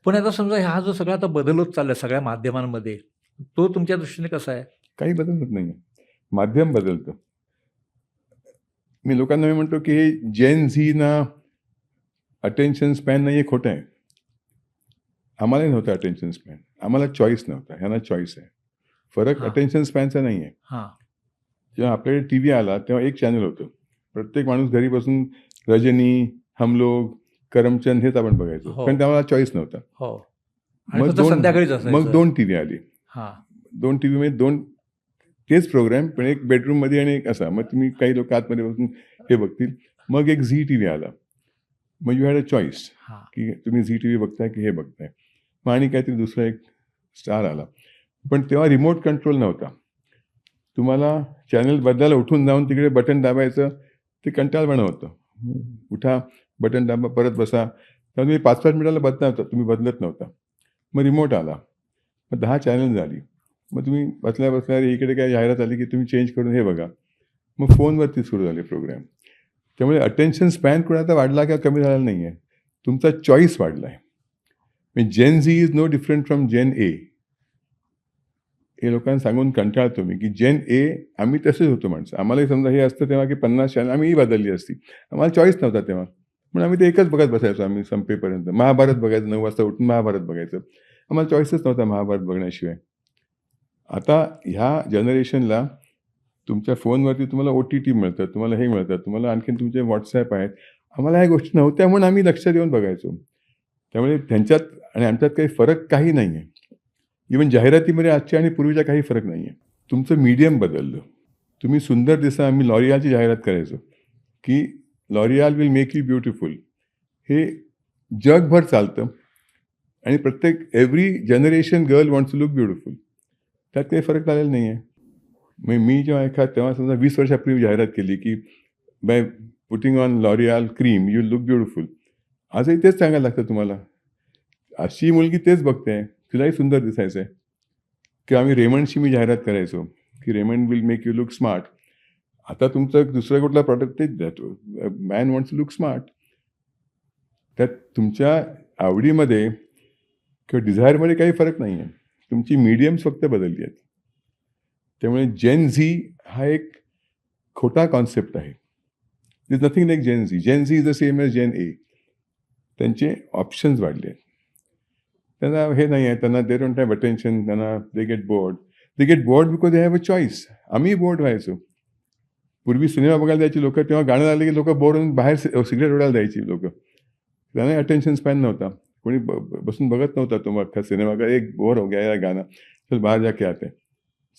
पण आता समजा हा जो सगळा आता बदल होत चाललाय सगळ्या माध्यमांमध्ये, तो तुमच्या दृष्टीने कसा आहे? काही बदल होत नाही आहे. माध्यम बदलतं. मी लोकांना म्हणतो, की हे जेन झी ना अटेन्शन स्पॅन नाही, हे खोटं आहे. आम्हालाही नव्हतं अटेन्शन स्पॅन. आम्हाला चॉईस नव्हता. ह्यांना चॉईस आहे. फरक हां. अटेन्शन स्पॅनचा नाही आहे. हां. जेव्हा आपल्याकडे टीव्ही आला तेव्हा एक चॅनल होतं. प्रत्येक माणूस घरी बसून रजनी, हम लोग, करमचंद हेच आपण बघायचो. हो. कारण तेव्हा चॉईस नव्हता. हो. आणि फक्त संध्याकाळीच असायचं. 2 टीव्ही आले. हां. 2 टीव्हीमध्ये 2 तेच प्रोग्राम, पण एक बेडरूममध्ये आणि एक असा. मग तुम्ही काही लोक आतमध्ये बसून हे बघतील. मग एक झी टीव्ही आला. मग यू हॅड अ चॉईस, हां. की तुम्ही झी टीव्ही बघताय की हे बघताय. मग आणि काहीतरी दुसरा एक स्टार आला. पण तेव्हा रिमोट कंट्रोल नव्हता. तुम्हाला चॅनल बदलायला उठून जाऊन तिकडे बटन दाबायचं, ते कंटाळवाणं होतं. उठा, बटन दाबा, परत बसा. तेव्हा तुम्ही 5-5 मिनिटाला बदलता, तुम्ही बदलत नव्हता. मग रिमोट आला. मग 10 चॅनल झाली. मग तुम्ही बसल्या इकडे काय जाहिरात आली, की तुम्ही चेंज करून हे बघा. मग फोनवरती सुरू झाले प्रोग्राम. त्यामुळे अटेन्शन स्पॅन कोणाचा वाढला किंवा कमी झालेला नाही आहे. तुमचा चॉईस वाढला आहे. म्हणजे Gen Z is no different from Gen A. हे लोकांना सांगून कंटाळतो मी, की जेन ए आम्ही तसेच होतो माणसं. आम्हालाही समजा हे असतं तेव्हा, की 50 चॅनल आम्हीही बदलली असती. आम्हाला चॉईस नव्हता तेव्हा. म्हणून आम्ही ते एकच बघत बसायचो आम्ही संपेपर्यंत. महाभारत बघायचं, 9 वाजता उठून महाभारत बघायचं. आम्हाला चॉईसच नव्हता महाभारत बघण्याशिवाय. आता ह्या जनरेशनला तुमच्या फोनवरती तुम्हाला OTT मिळतं, तुम्हाला हे मिळतं, तुम्हाला आणखीन तुमचे WhatsApp आहेत. आम्हाला ह्या गोष्टी नव्हत्या म्हणून आम्ही लक्ष देऊन बघायचो. त्यामुळे त्यांच्यात आणि आमच्यात काही फरक काही नाही आहे. इव्हन जाहिरातीमध्ये आजच्या आणि पूर्वीच्या काही फरक नाही आहे. तुमचं मीडियम बदललं. तुम्ही सुंदर दिसा. आम्ही लॉरियलची जाहिरात करायचो, की L'Oreal will make you beautiful. हे जगभर चालतं आणि प्रत्येक every generation girl wants to look beautiful. त्यात काही फरक झालेला नाही आहे. मग मी जेव्हा तेव्हा समजा 20 वर्षापूर्वी जाहिरात केली, की by putting on L'Oréal cream you look beautiful. आजही तेच सांगायला लागतं तुम्हाला. अशी मुलगी तेच बघते, तिलाही सुंदर दिसायचं आहे. किंवा आम्ही रेमंडची मी जाहिरात करायचो, की Raymond will make you look smart. आता तुमचं दुसरं कुठला प्रॉडक्ट तेच द्यातो. Man wants to look smart. त्यात तुमच्या आवडीमध्ये किंवा डिझायरमध्ये काही फरक नाही आहे. तुमची मीडियम्स फक्त बदलली आहेत. त्यामुळे जेन झी हा एक खोटा कॉन्सेप्ट आहे. Is nothing like Gen Z. Gen Z is the same as Gen A. त्यांचे ऑप्शन्स वाढले आहेत. त्यांना हे नाही आहे, त्यांना दे डोंट हॅव अटेन्शन, त्यांना they get bored. They get bored because they have a choice. आम्ही बोर्ड व्हायचो. पूर्वी सिनेमा बघायला जायची लोकं, तेव्हा गाणं लागलं की लोकं बोर्ड होऊन बाहेर सिगरेट ओढायला जायची लोकं. त्यांना अटेन्शन स्पॅन नव्हता. कोणी बसून बघत नव्हता तो अख्खा सिनेमा. एक बोर हो गया या गाणं, चल बाहेर जाके आते,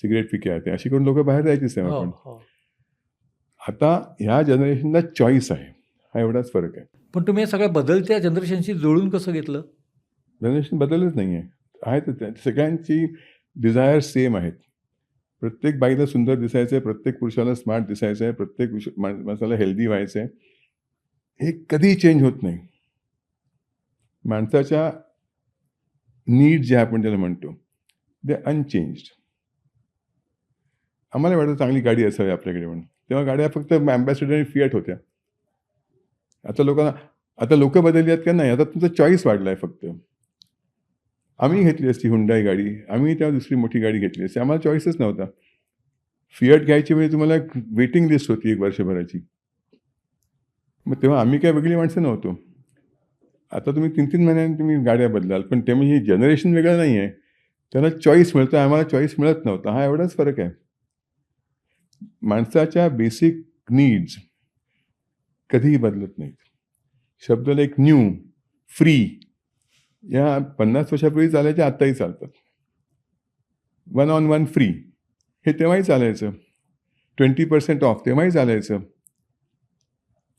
सिगरेट पी के आते. अशी करून लोकं बाहेर जायचीच तेव्हा. हो, पण हो. आता ह्या जनरेशनला चॉईस आहे. हा एवढाच फरक आहे. पण तुम्ही हे सगळ्या बदलत्या जनरेशनशी जुळून कसं घेतलं? जनरेशन बदलच नाही आहे. आहेतच त्या सगळ्यांची डिझायर सेम आहेत. प्रत्येक बाईला सुंदर दिसायचं आहे, प्रत्येक पुरुषाला स्मार्ट दिसायचं आहे, प्रत्येक माणसाला हेल्दी व्हायचं आहे. हे कधीही चेंज होत नाही. माणसाच्या नीड जे आपण त्याला म्हणतो, दे अनचेंज्ड. आम्हाला वाटतं चांगली गाडी असावी आपल्याकडे म्हणून. तेव्हा गाड्या फक्त अँबॅसेडर आणि फिएट होत्या. आता लोकं बदलली आहेत का नाही. आता तुमचा चॉईस वाढला आहे फक्त. आम्ही घेतली असती हुंडाई गाडी, आम्ही तेव्हा दुसरी मोठी गाडी घेतली असती. आम्हाला चॉईसच नव्हता. फिएट घ्यायची म्हणजे तुम्हाला वेटिंग लिस्ट होती 1 वर्षभराची. मग तेव्हा आम्ही काय वेगळी माणसं नव्हतो. आता तुम्ही 3-3 महिन्यांनी तुम्ही गाड्या बदलाल, पण त्यामुळे हे जनरेशन वेगळं नाही आहे. त्यांना चॉईस मिळतं, आम्हाला चॉईस मिळत नव्हता. हा एवढाच फरक आहे. माणसाच्या बेसिक नीड्स कधीही बदलत नाहीत. शब्द लाईक न्यू, फ्री या 50 वर्षापूर्वी चालायच्या, आत्ताही चालतात. 1 on 1 फ्री हे तेव्हाही चालायचं. 20% ऑफ तेव्हाही चालायचं.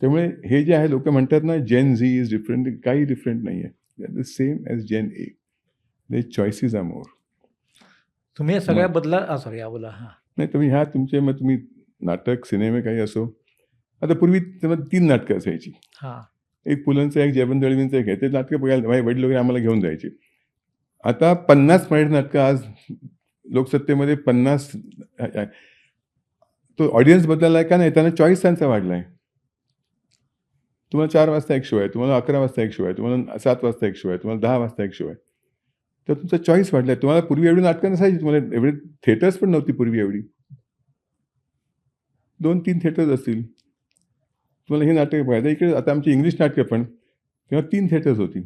त्यामुळे हे जे आहे लोकं म्हणतात ना, जेन झी इज डिफरंट, काही डिफरंट नाही आहे. They are the same as Gen A. The choices are more. तुम्ही हे सगळ्या सॉरी बोला. हां. नाही, तुम्ही मग तुम्ही नाटक, सिनेमे काही असो. आता पूर्वी तेव्हा 3 नाटकं असायची. हां. एक पुलंचं, एक जयवंत दळवींचं, एक आहे. ते नाटकं बघायला माझे वडील वगैरे आम्हाला घेऊन जायचे. आता 50 मराठी नाटकं आज लोकसत्तेमध्ये 50. तो ऑडियन्स बदलला आहे का नाही, त्यांना चॉईस त्यांचा वाढला आहे. तुम्हाला 4 वाजता एक शो आहे, तुम्हाला 11 वाजता एक शो आहे, तुम्हाला 7 वाजता एक शो आहे, तुम्हाला 10 वाजता एक शो आहे. तर तुमचा चॉईस वाढला आहे. तुम्हाला पूर्वी एवढी नाटकं नसायची. तुम्हाला एवढे थिएटर्स पण नव्हती पूर्वी एवढी. 2-3 थिएटर्स असतील. तुम्हाला हे नाटक बघायचं. इकडे आता आमची इंग्लिश नाटकं पण तेव्हा 3 थिएटर्स होती.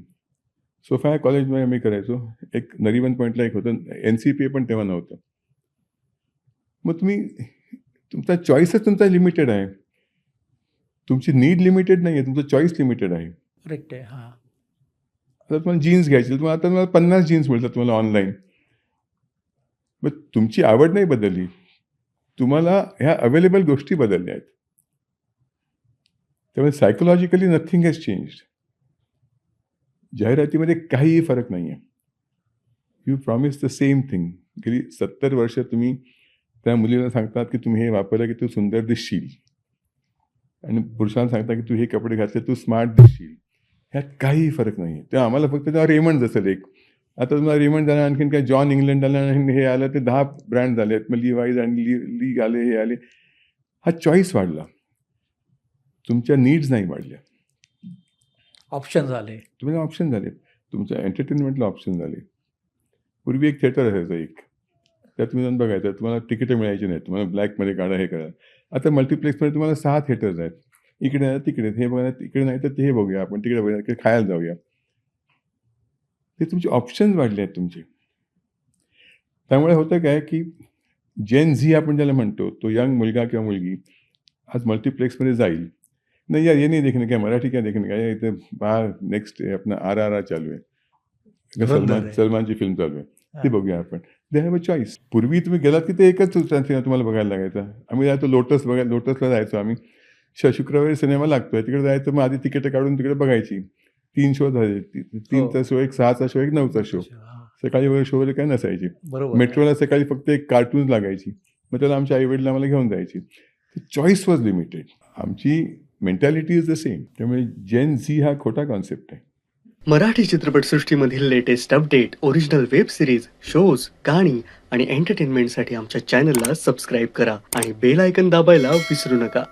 सोफिया कॉलेजमध्ये आम्ही करायचो. एक नरिमन पॉईंटला एक होतं. NCPA पण तेव्हा नव्हतं. मग तुमचा चॉईसच तुमचा लिमिटेड आहे. तुमची नीड लिमिटेड नाही आहे. तुमचं चॉईस लिमिटेड आहे. करेक्ट आहे. हां. आता तुम्हाला जीन्स घ्यायची तुम्हाला आता तुम्हाला 50 जीन्स मिळतात तुम्हाला ऑनलाईन. मग तुमची आवड नाही बदलली. तुम्हाला ह्या अवेलेबल गोष्टी बदलल्या आहेत. त्यामुळे सायकोलॉजिकली नथिंग हॅज चेंज्ड. जाहिरातीमध्ये काहीही फरक नाही आहे. You promise the same thing. गेली 70 वर्ष तुम्ही त्या मुलीला सांगतात की तुम्ही हे वापरलं की तू सुंदर दिसशील आणि पुरुषांना सांगता की तू हे कपडे घातले तू स्मार्ट दिसशील. ह्यात काहीही फरक नाही आहे. तेव्हा आम्हाला फक्त तेव्हा रेमंड असेल एक. आता तुम्हाला रेमंड झालं, आणखीन काय जॉन इंग्लंड आलं आणि हे आलं, ते 10 ब्रँड झाले आहेत. मग लिवाईज आणि लीग आले, हे आले. हा चॉईस वाढला. तुमच्या नीड्स नाही वाढल्या. ऑप्शन झाले. तुम्हाला ऑप्शन झाले. तुमच्या एंटरटेनमेंटला ऑप्शन झाले. पूर्वी एक थिएटर असायचं एक. त्यात तुम्ही जाऊन बघायचं. तुम्हाला तिकीटं मिळायची नाहीत. तुम्हाला ब्लॅकमध्ये काढा, हे करा. आता मल्टिप्लेक्समध्ये तुम्हाला 6 थिएटर्स आहेत. इकडे आहे, तिकडे हे बघा, इकडे नाही तर ते हे बघूया आपण, तिकडे बघूया, तिकडे खायला जाऊया. ते तुमचे ऑप्शन्स वाढले आहेत तुमचे. त्यामुळे होतं काय की जेन झी आपण ज्याला म्हणतो, तो यंग मुलगा किंवा मुलगी आज मल्टिप्लेक्समध्ये जाईल. नहीं यार ये नहीं देखने का, मराठी क्या देखने का, इथे बाहर नेक्स्ट अपना RRR चालू आहे. धुरंधर आहे. सलमानची फिल्म चालू आहे. ती हां. बघूया आपण. They have a choice. पूर्वी तुम्ही गेलात की ते एकच तुम्हाला बघायला लागायचं. आम्ही जायचो लोटसला जायचो आम्ही. शुक्रवारी सिनेमा लागतोय, तिकडे जायचं. मग आधी तिकीटं काढून तिकडे बघायची. 3 शो झाले. 3चा शो, एक 6चा शो, एक 9चा शो. हां. सकाळी वगैरे शो वगैरे काही नसायची. बरोबर. मेट्रोला सकाळी फक्त एक कार्टून लागायची. मग त्याला आमच्या आईवडील आम्हाला घेऊन जायची. Choice was limited. आमची मेंटॅलिटी इज द सेम. त्यामुळे जेन झी हा खोटा कॉन्सेप्ट आहे. मराठी चित्रपटसृष्टीमधील latest update, original web series, shows, गाणी आणि एंटरटेनमेंटसाठी आमच्या चॅनलला सबस्क्राईब करा आणि बेल आयकॉन दाबायला विसरू नका.